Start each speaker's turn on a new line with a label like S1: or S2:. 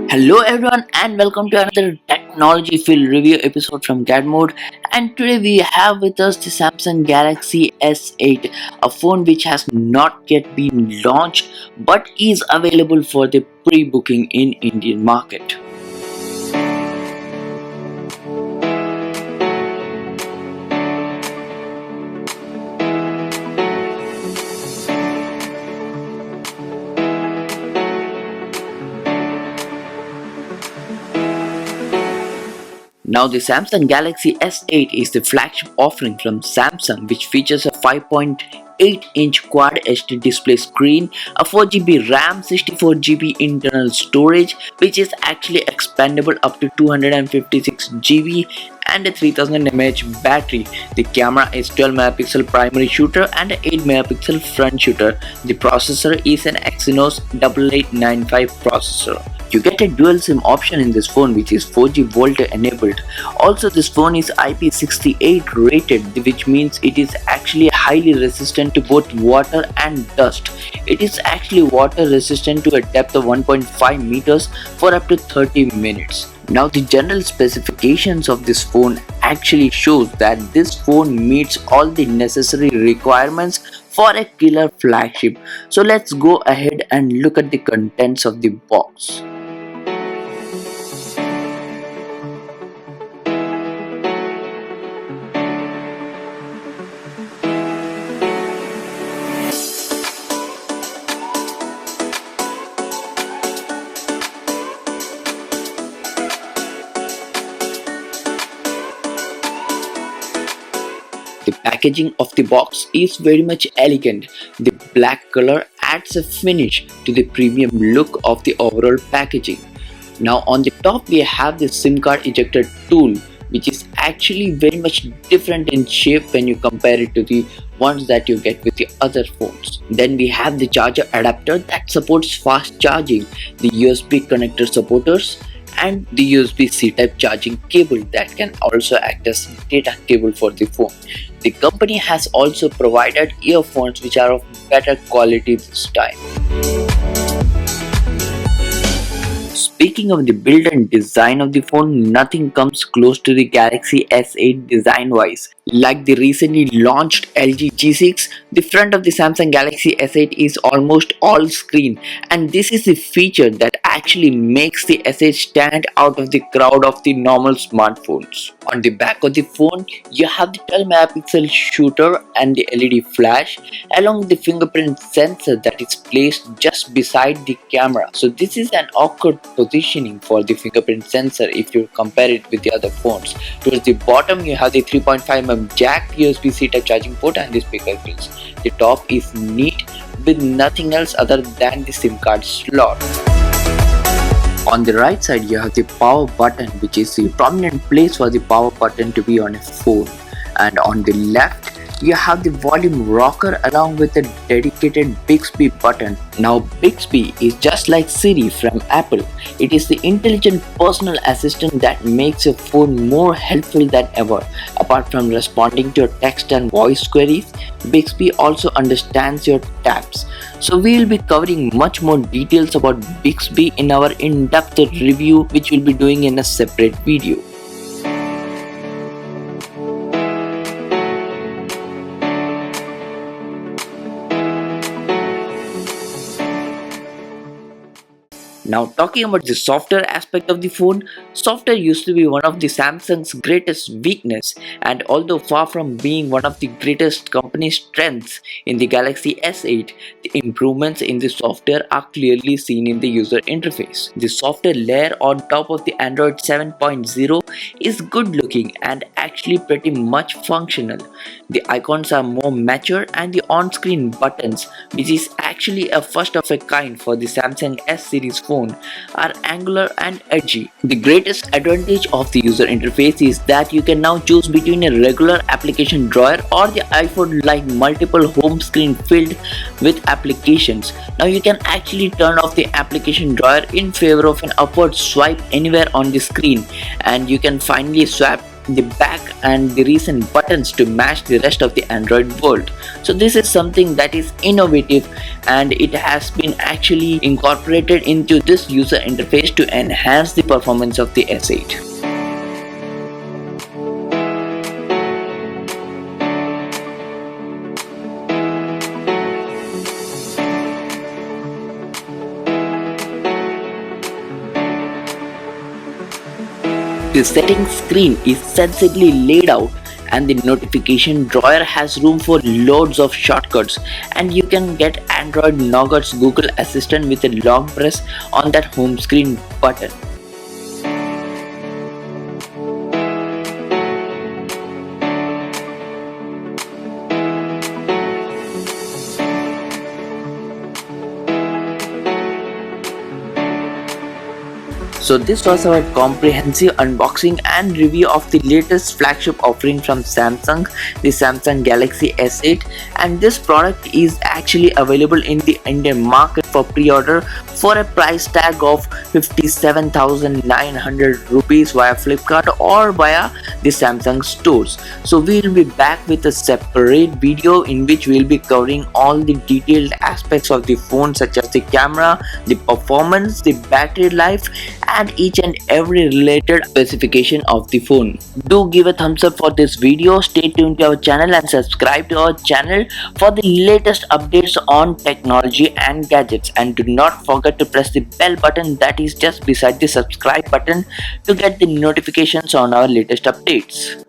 S1: Hello everyone and welcome to another technology filled review episode from Cat Mode, and today we have with us the Samsung Galaxy S8, a phone which has not yet been launched but is available for the pre-booking in Indian market. Now, the Samsung Galaxy S8 is the flagship offering from Samsung, which features a 5.8-inch Quad HD display screen, a 4GB RAM, 64GB internal storage, which is actually expandable up to 256GB, and a 3000 mAh battery. The camera is 12 megapixel primary shooter and an 8 megapixel front shooter. The processor is an Exynos 8895 processor. You get a dual SIM option in this phone, which is 4G VoLTE enabled. Also, this phone is IP68 rated, which means it is actually highly resistant to both water and dust. It is actually water resistant to a depth of 1.5 meters for up to 30 minutes. Now, the general specifications of this phone actually shows that this phone meets all the necessary requirements for a killer flagship. So let's go ahead and look at the contents of the box. The packaging of the box is very much elegant. The black color adds a finish to the premium look of the overall packaging. Now on the top we have the SIM card ejector tool, which is actually very much different in shape when you compare it to the ones that you get with the other phones. Then we have the charger adapter that supports fast charging, the USB connector supporters, and the USB-C type charging cable that can also act as data cable for the phone. The company has also provided earphones which are of better quality this time. Speaking of the build and design of the phone, nothing comes close to the Galaxy S8 design wise. Like the recently launched LG G6, the front of the Samsung Galaxy S8 is almost all screen, and this is the feature that actually makes the S8 stand out of the crowd of the normal smartphones. On the back of the phone, you have the 12 megapixel shooter and the LED flash, along with the fingerprint sensor that is placed just beside the camera. So this is an awkward positioning for the fingerprint sensor if you compare it with the other phones. Towards the bottom you have the 3.5mm jack, USB-C type charging port, and the speaker grills. The top is neat with nothing else other than the SIM card slot. On the right side you have the power button, which is the prominent place for the power button to be on a phone, and on the left you have the volume rocker along with a dedicated Bixby button. Now Bixby is just like Siri from Apple. It is the intelligent personal assistant that makes your phone more helpful than ever. Apart from responding to your text and voice queries, Bixby also understands your taps. So we will be covering much more details about Bixby in our in-depth review, which we'll be doing in a separate video. Now talking about the software aspect of the phone, software used to be one of the Samsung's greatest weakness, and although far from being one of the greatest company strengths in the Galaxy S8, the improvements in the software are clearly seen in the user interface. The software layer on top of the Android 7.0 is good looking and actually pretty much functional. The icons are more mature, and the on-screen buttons, which is actually a first of a kind for the Samsung S series phone, are angular and edgy. The greatest advantage of the user interface is that you can now choose between a regular application drawer or the iPhone like multiple home screen filled with applications. Now you can actually turn off the application drawer in favor of an upward swipe anywhere on the screen, and you can finally swap the back and the recent buttons to match the rest of the Android world. So this is something that is innovative, and it has been actually incorporated into this user interface to enhance the performance of the S8. The settings screen is sensibly laid out, and the notification drawer has room for loads of shortcuts, and you can get Android Nougat's Google Assistant with a long press on that home screen button. So this was our comprehensive unboxing and review of the latest flagship offering from Samsung, the Samsung Galaxy S8, and this product is actually available in the Indian market for pre-order for a price tag of 57,900 rupees via Flipkart or via the Samsung stores. So we will be back with a separate video in which we will be covering all the detailed aspects of the phone, such as the camera, the performance, the battery life, and each and every related specification of the phone. Do give a thumbs up for this video, stay tuned to our channel and subscribe to our channel for the latest updates on technology and gadgets, and do not forget to press the bell button that is just beside the subscribe button to get the notifications on our latest updates.